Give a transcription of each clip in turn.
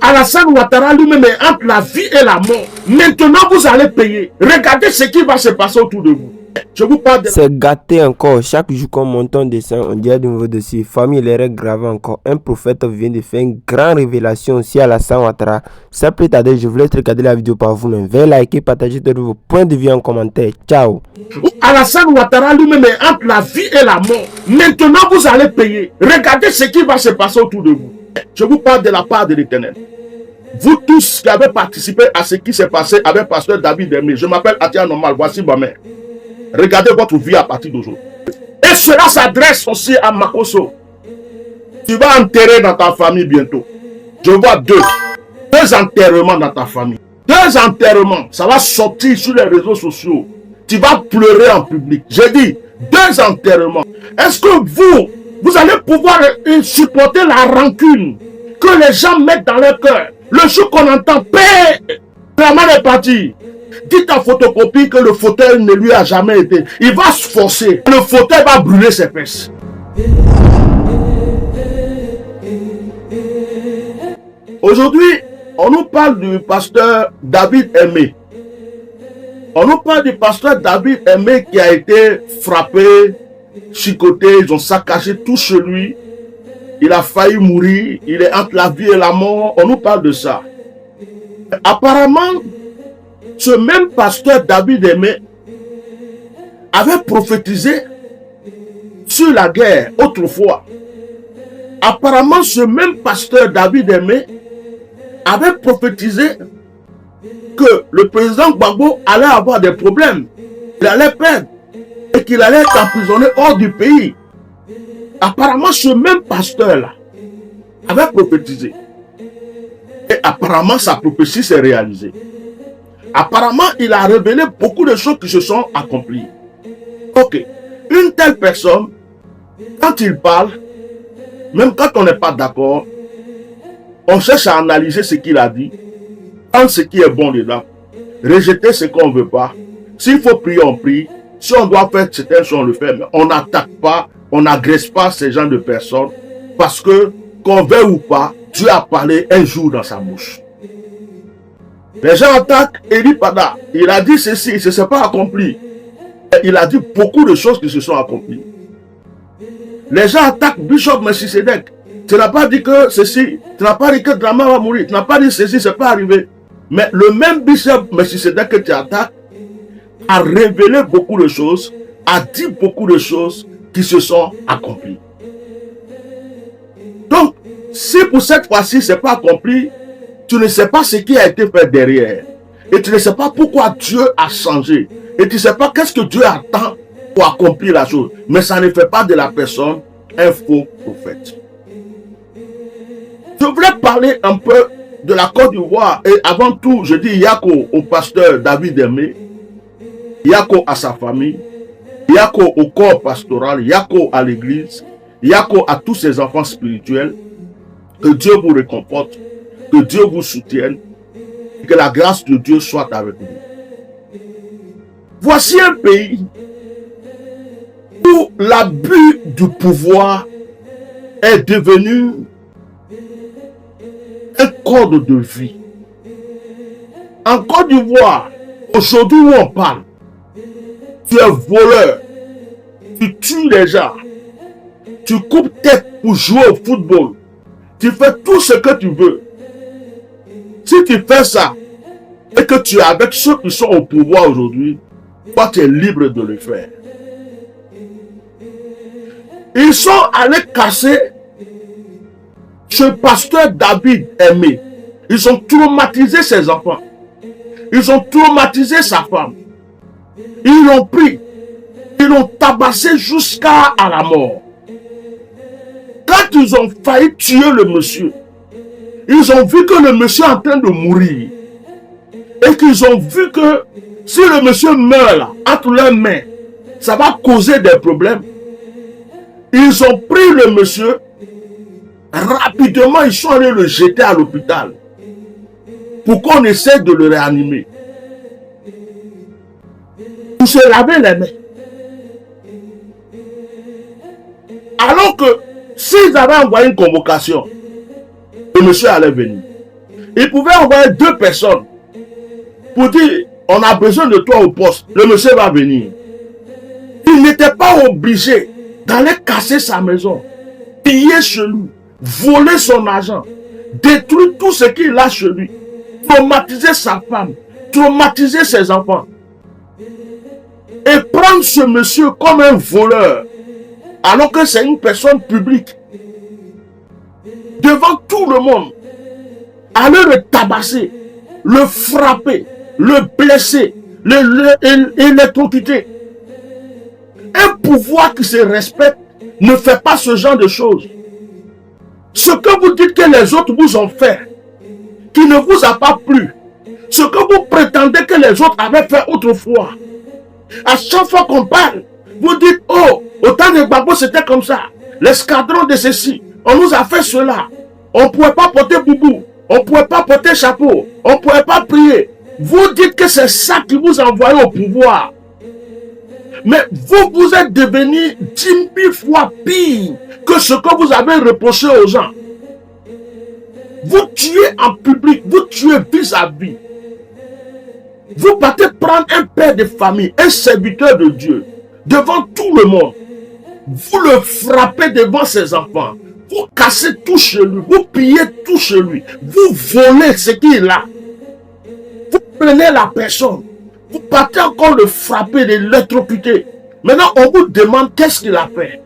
Alassane Ouattara lui-même est entre la vie et la mort. Maintenant, vous allez payer. Regardez ce qui va se passer autour de vous. Je vous parle de... C'est gâté encore. Chaque jour qu'on monte un dessin, on dirait de nouveau dossier. Famille, les règles graves encore. Un prophète vient de faire une grande révélation aussi à Alassane Ouattara. Ça peut tarder, je vous laisse regarder la vidéo par vous-même. Veuillez liker, partager vos points de vue en commentaire. Ciao. Alassane Ouattara lui-même est entre la vie et la mort. Maintenant, vous allez payer. Regardez ce qui va se passer autour de vous. Je vous parle de la part de l'Éternel. Vous tous qui avez participé à ce qui s'est passé avec pasteur David Aimé, je m'appelle Atia Normal, voici ma mère. Regardez votre vie à partir d'aujourd'hui. Et cela s'adresse aussi à Makoso. Tu vas enterrer dans ta famille bientôt. Je vois deux enterrements dans ta famille. Deux enterrements. Ça va sortir sur les réseaux sociaux. Tu vas pleurer en public. J'ai dit deux enterrements. Est-ce que vous allez pouvoir supporter la rancune que les gens mettent dans leur cœur? Le jour qu'on entend paix, la main est partie. Dites en photocopie que le fauteuil ne lui a jamais été. Il va se forcer. Le fauteuil va brûler ses fesses. Aujourd'hui, on nous parle du pasteur David Aimé. On nous parle du pasteur David Aimé qui a été frappé, chicoté, ils ont saccagé tout chez lui. Il a failli mourir, il est entre la vie et la mort. On nous parle de ça. Apparemment, ce même pasteur David Aimé avait prophétisé sur la guerre autrefois. Apparemment, ce même pasteur David Aimé avait prophétisé que le président Gbagbo allait avoir des problèmes, il allait perdre et qu'il allait être emprisonné hors du pays. Apparemment, ce même pasteur-là avait prophétisé. Et apparemment, sa prophétie s'est réalisée. Apparemment, il a révélé beaucoup de choses qui se sont accomplies. Ok. Une telle personne, quand il parle, même quand on n'est pas d'accord, on cherche à analyser ce qu'il a dit, prendre ce qui est bon dedans, rejeter ce qu'on ne veut pas. S'il faut prier, on prie. Si on doit faire certaines choses, on le fait. Mais on n'attaque pas, on n'agresse pas ces gens de personnes parce que, qu'on veuille ou pas, Dieu a parlé un jour dans sa bouche. Les gens attaquent Eli Pada. Il a dit ceci, ce n'est pas accompli. Il a dit beaucoup de choses qui se sont accomplies. Les gens attaquent Bishop Melchisedec. Tu n'as pas dit que ceci, tu n'as pas dit que Drama va mourir, tu n'as pas dit ceci, ce n'est pas arrivé. Mais le même Bishop Melchisedec que tu attaques a révélé beaucoup de choses, a dit beaucoup de choses qui se sont accomplies. Donc, si pour cette fois-ci, ce n'est pas accompli, tu ne sais pas ce qui a été fait derrière. Et tu ne sais pas pourquoi Dieu a changé. Et tu ne sais pas qu'est-ce que Dieu attend pour accomplir la chose. Mais ça ne fait pas de la personne un faux prophète. Je voulais parler un peu de la Côte d'Ivoire. Et avant tout, je dis Yako au pasteur David Aimé, Yako à sa famille, Yako au corps pastoral, Yako à l'église, Yako à tous ses enfants spirituels. Que Dieu vous récompense, que Dieu vous soutienne, et que la grâce de Dieu soit avec vous. Voici un pays où l'abus du pouvoir est devenu un code de vie. En Côte d'Ivoire, aujourd'hui où on parle, tu es voleur, tu tues les gens, tu coupes tête pour jouer au football, tu fais tout ce que tu veux. Si tu fais ça, et que tu es avec ceux qui sont au pouvoir aujourd'hui, toi tu es libre de le faire. Ils sont allés casser ce pasteur David Aimé. Ils ont traumatisé ses enfants. Ils ont traumatisé sa femme. Ils l'ont pris. Ils l'ont tabassé jusqu'à la mort. Quand ils ont failli tuer le monsieur, ils ont vu que le monsieur est en train de mourir. Et qu'ils ont vu que si le monsieur meurt là, entre leurs mains, ça va causer des problèmes. Ils ont pris le monsieur, rapidement ils sont allés le jeter à l'hôpital pour qu'on essaie de le réanimer. Pour se laver les mains. Alors que s'ils avaient envoyé une convocation, le monsieur allait venir. Il pouvait envoyer 2 personnes pour dire, on a besoin de toi au poste, le monsieur va venir. Il n'était pas obligé d'aller casser sa maison, piller chez lui, voler son argent, détruire tout ce qu'il a chez lui, traumatiser sa femme, traumatiser ses enfants. Et prendre ce monsieur comme un voleur, alors que c'est une personne publique, devant tout le monde, aller le tabasser, le frapper, le blesser, l'électrocuter. Un pouvoir qui se respecte ne fait pas ce genre de choses. Ce que vous dites que les autres vous ont fait, qui ne vous a pas plu, ce que vous prétendez que les autres avaient fait autrefois, à chaque fois qu'on parle, vous dites, oh, au temps de Gbagbo c'était comme ça, l'escadron de ceci, on nous a fait cela, on ne pouvait pas porter boubou, on ne pouvait pas porter chapeau, on ne pouvait pas prier. Vous dites que c'est ça qui vous a envoyé au pouvoir. Mais vous êtes devenu 10 000 fois pire que ce que vous avez reproché aux gens. Vous tuez en public, vous tuez vis-à-vis. Vous partez prendre un père de famille, un serviteur de Dieu, devant tout le monde. Vous le frappez devant ses enfants. Vous cassez tout chez lui. Vous pillez tout chez lui. Vous volez ce qu'il a. Vous prenez la personne. Vous partez encore le frapper, l'électrocuter. Maintenant, on vous demande qu'est-ce qu'il a fait.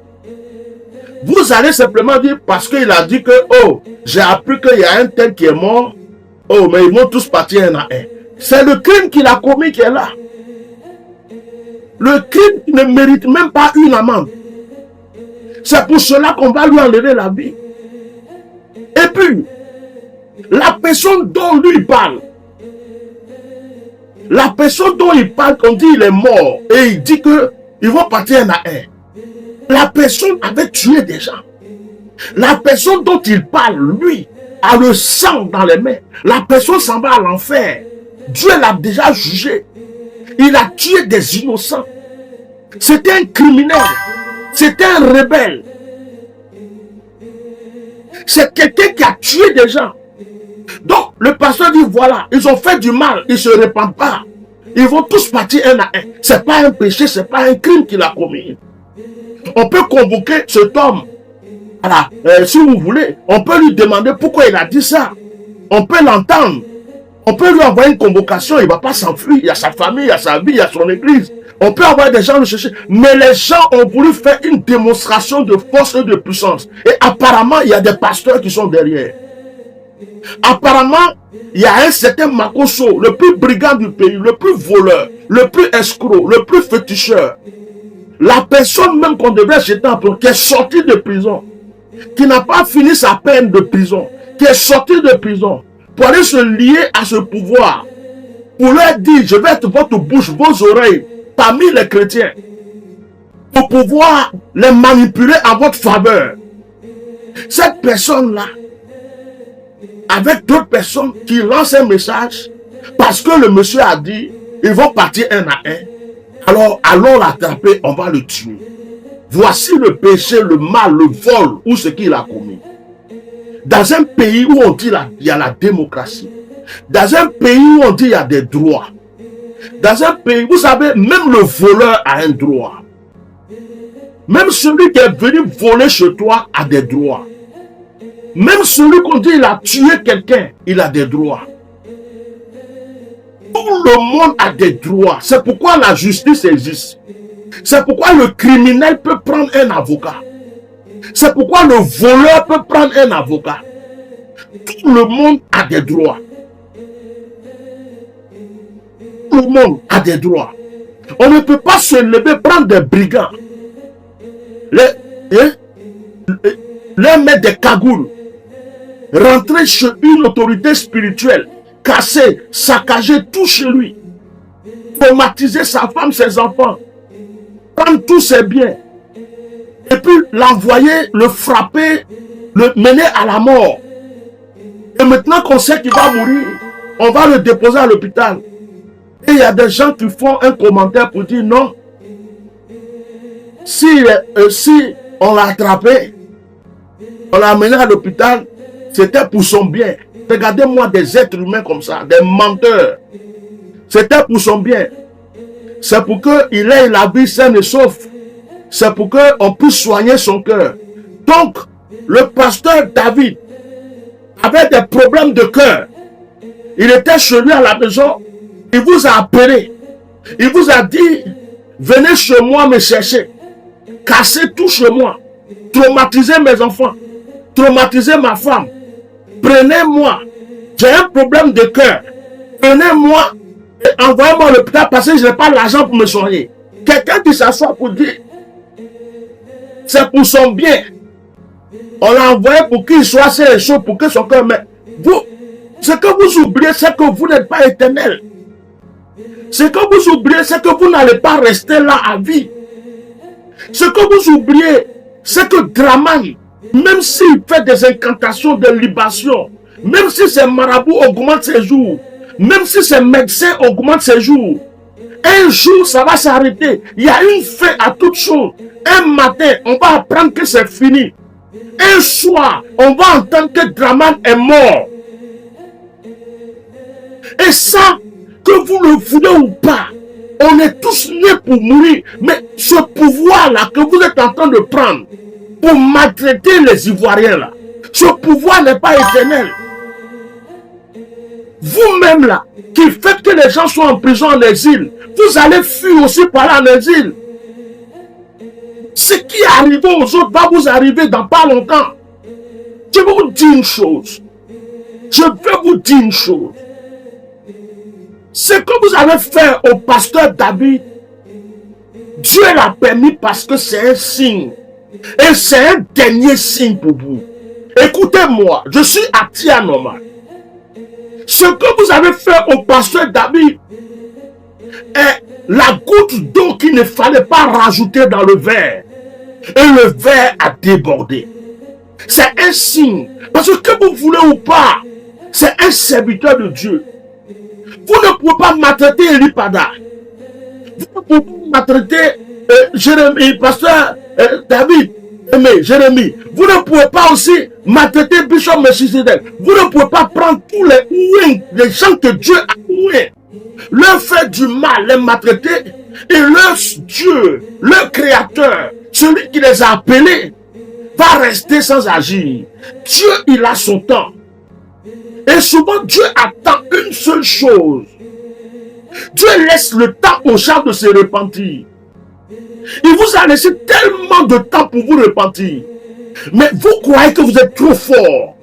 Vous allez simplement dire parce qu'il a dit que, oh, j'ai appris qu'il y a un tel qui est mort. Oh, mais ils vont tous partir un à un. C'est le crime qu'il a commis qui est là. Le crime ne mérite même pas une amende. C'est pour cela qu'on va lui enlever la vie. Et puis, la personne dont lui parle, la personne dont il parle, on dit il est mort, et il dit que ils vont partir un à un. La personne avait tué des gens. La personne dont il parle, lui, a le sang dans les mains. La personne s'en va à l'enfer. Dieu l'a déjà jugé. Il a tué des innocents. C'était un criminel. C'était un rebelle. C'est quelqu'un qui a tué des gens. Donc, le pasteur dit, voilà, ils ont fait du mal, ils ne se répandent pas. Ils vont tous partir un à un. Ce n'est pas un péché, ce n'est pas un crime qu'il a commis. On peut convoquer cet homme. Voilà, si vous voulez, on peut lui demander pourquoi il a dit ça. On peut l'entendre. On peut lui envoyer une convocation, il ne va pas s'enfuir. Il y a sa famille, il y a sa vie, il y a son église. On peut envoyer des gens le chercher. Mais les gens ont voulu faire une démonstration de force et de puissance. Et apparemment, il y a des pasteurs qui sont derrière. Apparemment, il y a un certain Makoso, le plus brigand du pays, le plus voleur, le plus escroc, le plus féticheur. La personne même qu'on devait jeter en prison, qui est sortie de prison, qui n'a pas fini sa peine de prison, qui est sortie de prison, pour aller se lier à ce pouvoir, pour leur dire, je vais être votre bouche, vos oreilles, parmi les chrétiens, pour pouvoir les manipuler à votre faveur. Cette personne-là, avec d'autres personnes qui lancent un message, parce que le monsieur a dit, ils vont partir un à un, alors allons l'attraper, on va le tuer. Voici le péché, le mal, le vol, ou ce qu'il a commis. Dans un pays où on dit il y a la démocratie, dans un pays où on dit il y a des droits, dans un pays, vous savez, même le voleur a un droit. Même celui qui est venu voler chez toi a des droits. Même celui qu'on dit il a tué quelqu'un, il a des droits. Tout le monde a des droits. C'est pourquoi la justice existe. C'est pourquoi le criminel peut prendre un avocat. C'est pourquoi le voleur peut prendre un avocat. Tout le monde a des droits. Tout le monde a des droits. On ne peut pas se lever, prendre des brigands, les mettre des cagoules, rentrer chez une autorité spirituelle, casser, saccager tout chez lui, traumatiser sa femme, ses enfants, prendre tous ses biens, et puis l'envoyer, le frapper, le mener à la mort. Et maintenant qu'on sait qu'il va mourir, on va le déposer à l'hôpital. Et il y a des gens qui font un commentaire pour dire non. Si on l'a attrapé, on l'a amené à l'hôpital, C'était pour son bien. Regardez-moi des êtres humains comme ça, des menteurs. C'était pour son bien. C'est pour qu'il ait la vie saine et sauve. C'est pour qu'on puisse soigner son cœur. Donc, le pasteur David avait des problèmes de cœur. Il était chez lui à la maison. Il vous a appelé. Il vous a dit, venez chez moi me chercher. Cassez tout chez moi. Traumatisez mes enfants. Traumatisez ma femme. Prenez-moi. J'ai un problème de cœur. Prenez-moi et envoyez-moi à l'hôpital parce que je n'ai pas l'argent pour me soigner. Quelqu'un qui s'assoit pour dire, c'est pour son bien. On l'a envoyé pour qu'il soit assez chaud, pour que son cœur... Mais vous, ce que vous oubliez, c'est que vous n'êtes pas éternel. Ce que vous oubliez, c'est que vous n'allez pas rester là à vie. Ce que vous oubliez, c'est que Draman, même s'il fait des incantations de libation, même si ses marabouts augmentent ses jours, même si ses médecins augmentent ses jours, un jour ça va s'arrêter. Il y a une fin à toute chose. Un matin, on va apprendre que c'est fini. Un soir, on va entendre que Draman est mort. Et ça, que vous le voulez ou pas, on est tous nés pour mourir. Mais ce pouvoir-là que vous êtes en train de prendre pour maltraiter les Ivoiriens là, ce pouvoir n'est pas éternel. Vous-même là, qui faites que les gens soient en prison en exil, vous allez fuir aussi par là en exil. Ce qui est arrivé aux autres va vous arriver dans pas longtemps. Je vais vous dire une chose. Je vais vous dire une chose. Ce que vous avez fait au pasteur David, Dieu l'a permis parce que c'est un signe. Et c'est un dernier signe pour vous. Écoutez-moi, je suis Atia Normal. Ce que vous avez fait au pasteur David est la goutte d'eau qu'il ne fallait pas rajouter dans le verre. Et le verre a débordé. C'est un signe. Parce que vous voulez ou pas, c'est un serviteur de Dieu. Vous ne pouvez pas maltraiter Elipada. Vous ne pouvez pas maltraiter Jérémie, pasteur David, Jérémie. Vous ne pouvez pas aussi maltraiter Bishop Melchizedek. Vous ne pouvez pas prendre tous les gens que Dieu a oués, leur faire du mal, les maltraiter, et leur Dieu, leur créateur, celui qui les a appelés, va rester sans agir. Dieu, il a son temps. Et souvent, Dieu attend une seule chose. Dieu laisse le temps aux gens de se repentir. Il vous a laissé tellement de temps pour vous repentir. Mais vous croyez que vous êtes trop fort.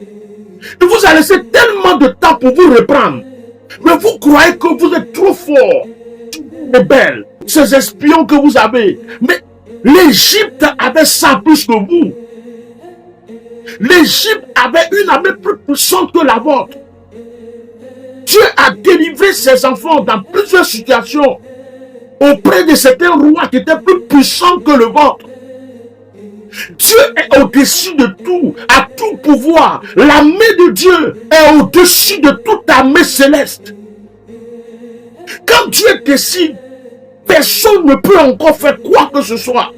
Il vous a laissé tellement de temps pour vous reprendre. Mais vous croyez que vous êtes trop fort. Rebelles, ces espions que vous avez. Mais l'Égypte avait ça plus que vous. L'Égypte avait une armée plus puissante que la vôtre. Dieu a délivré ses enfants dans plusieurs situations auprès de certains rois qui étaient plus puissants que le vôtre. Dieu est au-dessus de tout, à tout pouvoir. La main de Dieu est au-dessus de toute armée céleste. Quand Dieu décide, personne ne peut encore faire quoi que ce soit.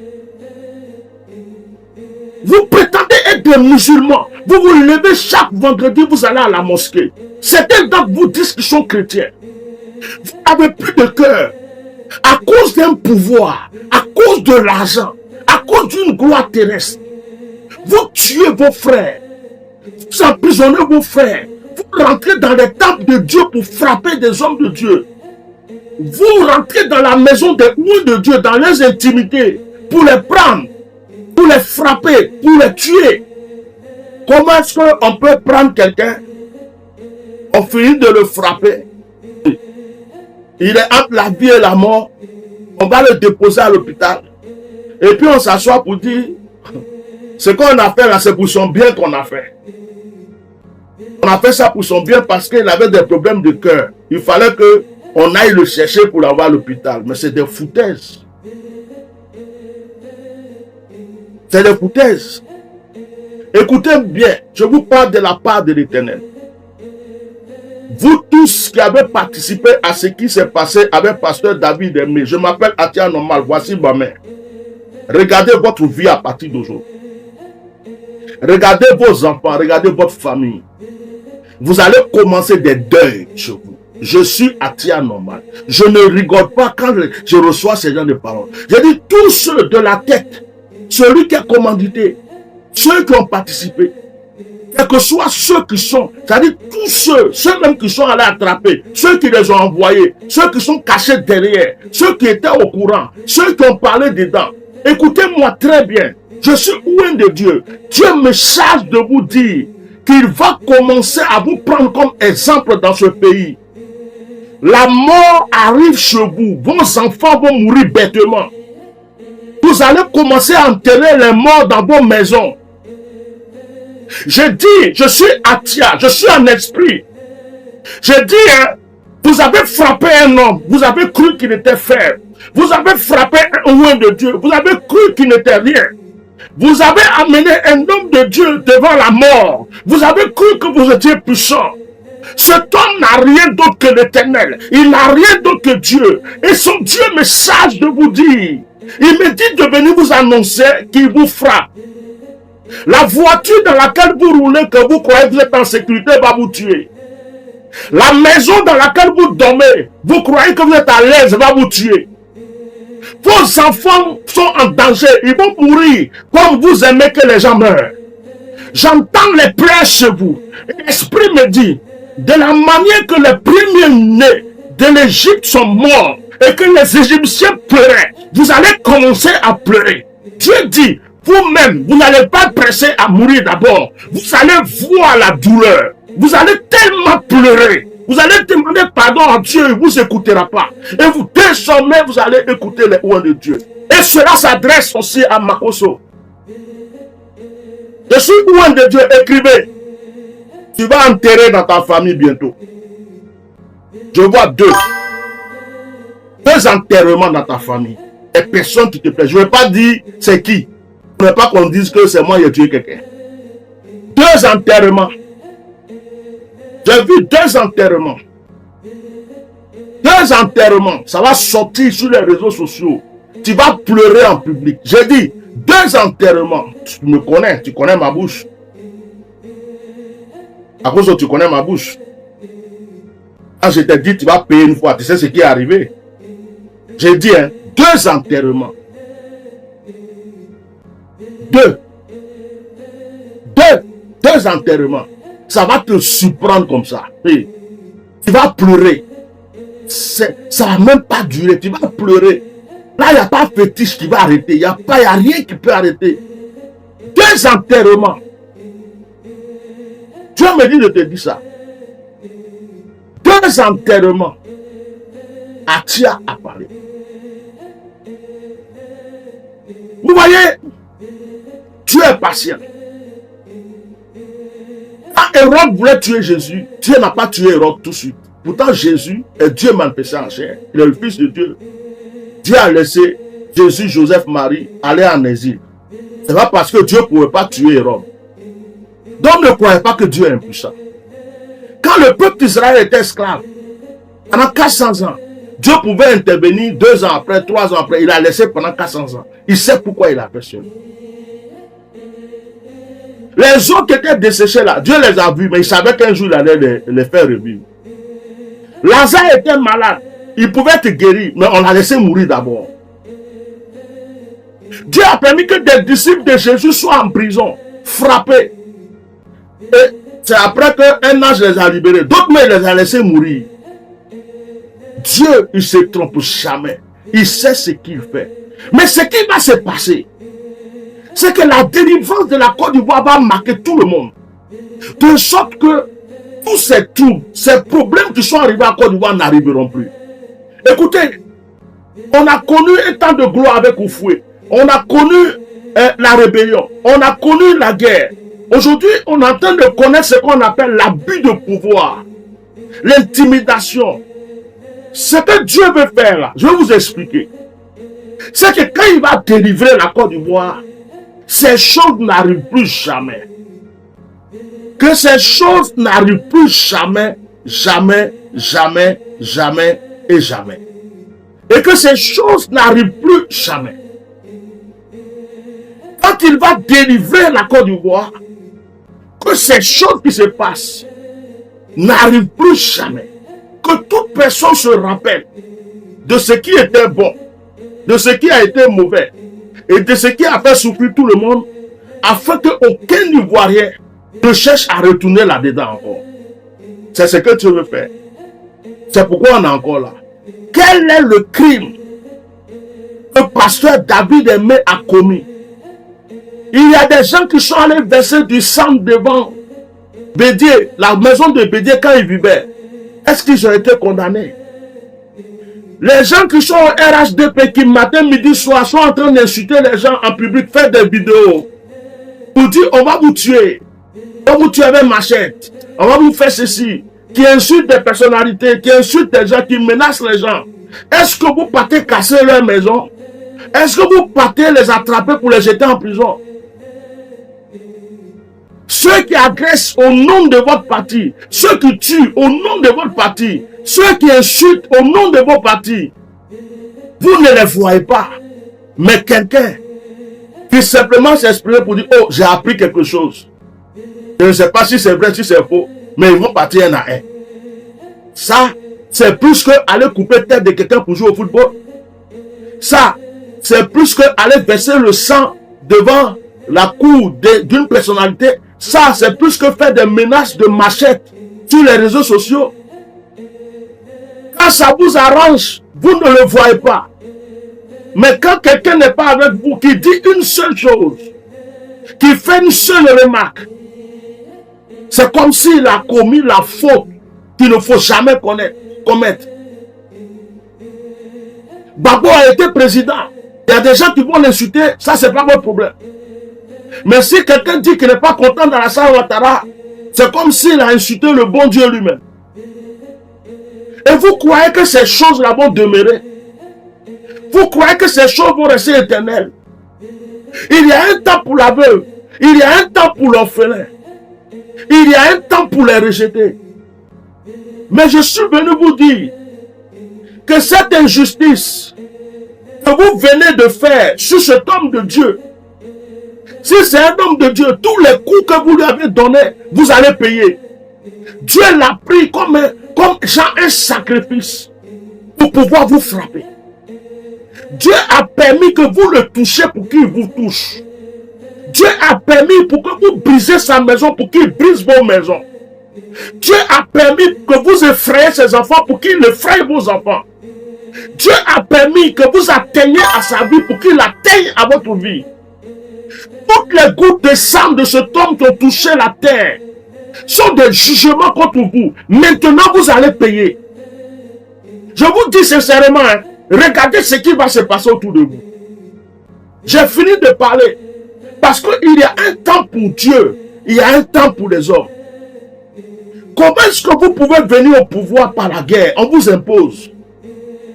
Vous prétendez être des musulmans. Vous vous levez chaque vendredi, vous allez à la mosquée. Certains d'entre vous disent qu'ils sont chrétiens. Vous n'avez plus de cœur. À cause d'un pouvoir, à cause de l'argent, à cause d'une gloire terrestre. Vous tuez vos frères. Vous emprisonnez vos frères. Vous rentrez dans les temples de Dieu pour frapper des hommes de Dieu. Vous rentrez dans la maison des rois de Dieu, dans leurs intimités, pour les prendre, pour les frapper, pour les tuer. Comment est-ce qu'on peut prendre quelqu'un, on finit de le frapper, il est entre la vie et la mort, on va le déposer à l'hôpital, et puis on s'assoit pour dire, ce qu'on a fait là, c'est pour son bien qu'on a fait. On a fait ça pour son bien parce qu'il avait des problèmes de cœur. Il fallait qu'on aille le chercher pour l'avoir à l'hôpital. Mais c'est des foutaises. C'est des foutaises. Écoutez bien, je vous parle de la part de l'Éternel. Vous tous qui avez participé à ce qui s'est passé avec pasteur David Aimé, je m'appelle Atia Normal, voici ma mère. Regardez votre vie à partir d'aujourd'hui. Regardez vos enfants, regardez votre famille. Vous allez commencer des deuils chez vous. Je suis Atia normal. Je ne rigole pas quand je reçois ces gens de paroles. Je dis tous ceux de la tête, celui qui a commandité, ceux qui ont participé, quels que soient ceux qui sont, c'est-à-dire tous ceux même qui sont allés attraper, ceux qui les ont envoyés, ceux qui sont cachés derrière, ceux qui étaient au courant, ceux qui ont parlé dedans. Écoutez-moi très bien. Je suis loin de Dieu. Dieu me charge de vous dire qu'il va commencer à vous prendre comme exemple dans ce pays. La mort arrive chez vous. Vos enfants vont mourir bêtement. Vous allez commencer à enterrer les morts dans vos maisons. Je dis, je suis Atia, je suis un esprit. Je dis, vous avez frappé un homme, vous avez cru qu'il était faible. Vous avez frappé un loin de Dieu, vous avez cru qu'il n'était rien. Vous avez amené un homme de Dieu devant la mort. Vous avez cru que vous étiez puissant. Cet homme n'a rien d'autre que l'Éternel. Il n'a rien d'autre que Dieu. Et son Dieu me charge de vous dire. Il me dit de venir vous annoncer qu'il vous frappe. La voiture dans laquelle vous roulez, que vous croyez que vous êtes en sécurité, va vous tuer. La maison dans laquelle vous dormez, vous croyez que vous êtes à l'aise, va vous tuer. Vos enfants sont en danger, ils vont mourir comme vous aimez que les gens meurent. J'entends les pleurs chez vous. L'Esprit me dit, de la manière que les premiers-nés de l'Égypte sont morts et que les Égyptiens pleuraient, vous allez commencer à pleurer. Dieu dit, vous-même, vous n'allez pas presser à mourir d'abord. Vous allez voir la douleur. Vous allez tellement pleurer. Vous allez demander pardon à Dieu, il ne vous écoutera pas. Et vous, désormais, vous allez écouter les voix de Dieu. Et cela s'adresse aussi à Makoso. Je suis loin de Dieu, écrivez. Tu vas enterrer dans ta famille bientôt. Je vois deux enterrements dans ta famille. Et personne qui te plaît. Je ne vais pas dire c'est qui. Je ne veux pas qu'on dise que c'est moi qui ai tué quelqu'un. Deux enterrements. J'ai vu deux enterrements. Deux enterrements. Ça va sortir sur les réseaux sociaux. Tu vas pleurer en public. J'ai dit deux enterrements. Tu me connais. Tu connais ma bouche. À cause que tu connais ma bouche. Quand je t'ai dit tu vas payer une fois, tu sais ce qui est arrivé. J'ai dit deux enterrements. Deux enterrements. Ça va te surprendre comme ça. Et tu vas pleurer. Ça ne va même pas durer. Tu vas pleurer. Là, il n'y a pas de fétiche qui va arrêter. Il n'y a rien qui peut arrêter. Deux enterrements. Dieu me dit de te dire ça. Deux enterrements. Atia a parlé. Vous voyez, Dieu est patient. Quand Hérode voulait tuer Jésus, Dieu n'a pas tué Hérode tout de suite. Pourtant, Jésus est Dieu manifesté en chair. Il est le Fils de Dieu. Dieu a laissé Jésus, Joseph, Marie aller en exil. C'est pas parce que Dieu ne pouvait pas tuer Hérode. Donc, ne croyez pas que Dieu est impuissant. Quand le peuple d'Israël était esclave, pendant 400 ans, Dieu pouvait intervenir 2 ans après, 3 ans après. Il a laissé pendant 400 ans. Il sait pourquoi il a fait cela. Les autres qui étaient desséchés là, Dieu les a vus, mais il savait qu'un jour il allait les faire revivre. Lazare était malade. Il pouvait te guérir, mais on l'a laissé mourir d'abord. Dieu a permis que des disciples de Jésus soient en prison, frappés. Et c'est après qu'un ange les a libérés. D'autres, mais il les a laissés mourir. Dieu, il ne se trompe jamais. Il sait ce qu'il fait. Mais ce qui va se passer, c'est que la délivrance de la Côte d'Ivoire va marquer tout le monde. De sorte que tous ces troubles, ces problèmes qui sont arrivés à Côte d'Ivoire n'arriveront plus. Écoutez, on a connu un temps de gloire avec Oufoué. On a connu la rébellion. On a connu la guerre. Aujourd'hui, on est en train de connaître ce qu'on appelle l'abus de pouvoir. L'intimidation. Ce que Dieu veut faire là, je vais vous expliquer. C'est que quand il va délivrer la Côte d'Ivoire, ces choses n'arrivent plus jamais. Que ces choses n'arrivent plus jamais, jamais, jamais, jamais et jamais. Et que ces choses n'arrivent plus jamais. Quand il va délivrer la Côte d'Ivoire, que ces choses qui se passent n'arrivent plus jamais. Que toute personne se rappelle de ce qui était bon, de ce qui a été mauvais et de ce qui a fait souffrir tout le monde, afin qu'aucun Ivoirien ne cherche à retourner là-dedans encore. C'est ce que tu veux faire. C'est pourquoi on est encore là. Quel est le crime que pasteur David Aimé a commis? Il y a des gens qui sont allés verser du sang devant Bédié, la maison de Bédié quand il vivait. Est-ce qu'ils ont été condamnés? Les gens qui sont au RHDP qui matin, midi, soir sont en train d'insulter les gens en public, faire des vidéos pour dire on va vous tuer, on va vous tuer avec machette, on va vous faire ceci, qui insultent des personnalités, qui insultent des gens, qui menacent les gens. Est-ce que vous partez casser leur maison? Est-ce que vous partez les attraper pour les jeter en prison? Ceux qui agressent au nom de votre parti, ceux qui tuent au nom de votre parti, ceux qui insultent au nom de vos partis, vous ne les voyez pas. Mais quelqu'un qui simplement s'exprime pour dire, oh, j'ai appris quelque chose. Je ne sais pas si c'est vrai, si c'est faux, mais ils vont partir un à un. Ça, c'est plus que aller couper la tête de quelqu'un pour jouer au football. Ça, c'est plus que aller verser le sang devant la cour d'une personnalité. Ça, c'est plus que faire des menaces de machette sur les réseaux sociaux. Quand ça vous arrange, vous ne le voyez pas. Mais quand quelqu'un n'est pas avec vous, qui dit une seule chose, qui fait une seule remarque, c'est comme s'il a commis la faute qu'il ne faut jamais commettre. Babo a été président. Il y a des gens qui vont l'insulter, ça c'est pas votre problème. Mais si quelqu'un dit qu'il n'est pas content dans la salle Ouattara, c'est comme s'il a insulté le bon Dieu lui-même. Et vous croyez que ces choses-là vont demeurer? Vous croyez que ces choses vont rester éternelles? Il y a un temps pour la veuve, il y a un temps pour l'orphelin, il y a un temps pour les rejeter. Mais je suis venu vous dire que cette injustice que vous venez de faire sur cet homme de Dieu, si c'est un homme de Dieu, tous les coups que vous lui avez donnés, vous allez payer. Dieu l'a pris comme un sacrifice pour pouvoir vous frapper. Dieu a permis que vous le touchiez pour qu'il vous touche. Dieu a permis pour que vous brisez sa maison pour qu'il brise vos maisons. Dieu a permis que vous effrayez ses enfants pour qu'il effraie vos enfants. Dieu a permis que vous atteigniez à sa vie pour qu'il atteigne à votre vie. Toutes les gouttes de sang de cet homme qui ont touché la terre sont des jugements contre vous. Maintenant, vous allez payer. Je vous dis sincèrement, hein, regardez ce qui va se passer autour de vous. J'ai fini de parler. Parce qu'il y a un temps pour Dieu, il y a un temps pour les hommes. Comment est-ce que vous pouvez venir au pouvoir par la guerre? On vous impose.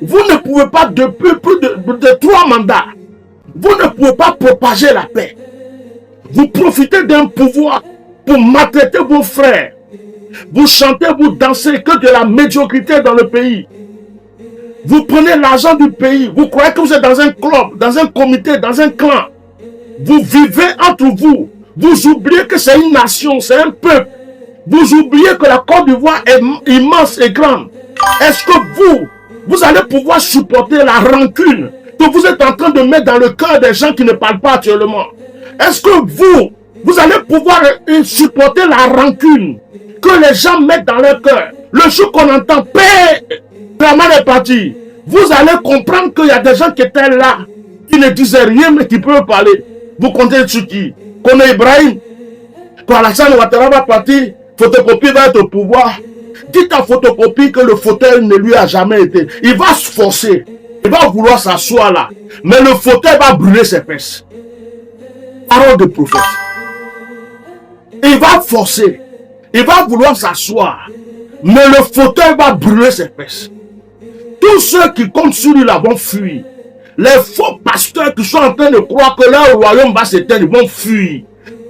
Vous ne pouvez pas, depuis plus de 3 mandats, vous ne pouvez pas propager la paix. Vous profitez d'un pouvoir pour maltraiter vos frères. Vous chantez, vous dansez que de la médiocrité dans le pays. Vous prenez l'argent du pays. Vous croyez que vous êtes dans un club, dans un comité, dans un clan. Vous vivez entre vous. Vous oubliez que c'est une nation, c'est un peuple. Vous oubliez que la Côte d'Ivoire est immense et grande. Est-ce que vous allez pouvoir supporter la rancune que vous êtes en train de mettre dans le cœur des gens qui ne parlent pas actuellement? Est-ce que vous allez pouvoir supporter la rancune que les gens mettent dans leur cœur? Le jour qu'on entend paix, vraiment est parti, vous allez comprendre qu'il y a des gens qui étaient là, qui ne disaient rien mais qui peuvent parler. Vous comptez sur qui? Qu'on est Ibrahim. Quand Alassane Ouattara va partir, Photocopie va être au pouvoir. Dites à Photocopie que le fauteuil ne lui a jamais été. Il va se forcer. Il va vouloir s'asseoir là. Mais le fauteuil va brûler ses fesses. Parole de prophète. Il va forcer. Il va vouloir s'asseoir. Mais le fauteuil va brûler ses fesses. Tous ceux qui comptent sur lui là vont fuir. Les faux pasteurs qui sont en train de croire que leur royaume va s'éteindre, ils vont fuir.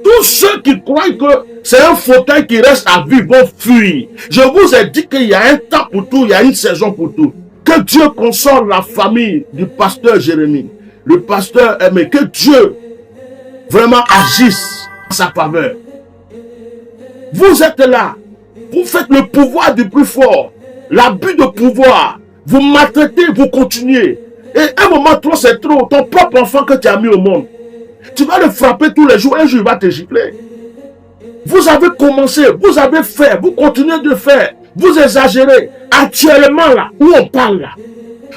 Tous ceux qui croient que c'est un fauteuil qui reste à vie vont fuir. Je vous ai dit qu'il y a un temps pour tout, il y a une saison pour tout. Que Dieu console la famille du pasteur Jérémie, le pasteur Aimé, que Dieu vraiment agisse en sa faveur. Vous êtes là. Vous faites le pouvoir du plus fort. L'abus de pouvoir. Vous maltraitez, vous continuez. Et un moment, trop, c'est trop. Ton propre enfant que tu as mis au monde. Tu vas le frapper tous les jours. Un jour, il va te gifler. Vous avez commencé, vous avez fait, vous continuez de faire. Vous exagérez. Actuellement, là, où on parle là,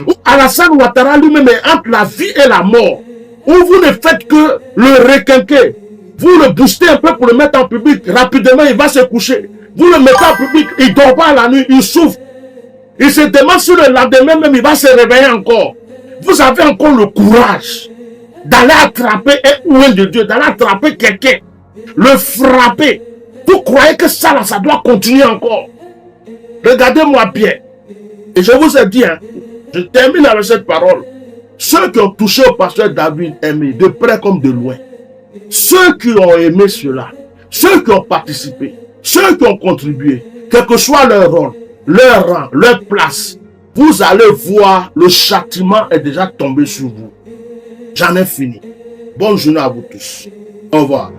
où Alassane Ouattara lui-même est entre la vie et la mort, où vous ne faites que le requinquer, vous le boostez un peu pour le mettre en public, rapidement il va se coucher. Vous le mettez en public, il ne dort pas la nuit, il souffre. Il se demande si le lendemain même il va se réveiller encore. Vous avez encore le courage d'aller attraper un ouin de Dieu, d'aller attraper quelqu'un, le frapper. Vous croyez que ça là, ça doit continuer encore? Regardez-moi bien. Et je vous ai dit, hein, je termine avec cette parole. Ceux qui ont touché au pasteur David Aimé, de près comme de loin, ceux qui ont aimé cela, ceux qui ont participé, ceux qui ont contribué, quel que soit leur rôle, leur rang, leur place, vous allez voir, le châtiment est déjà tombé sur vous. J'en ai fini. Bonne journée à vous tous. Au revoir.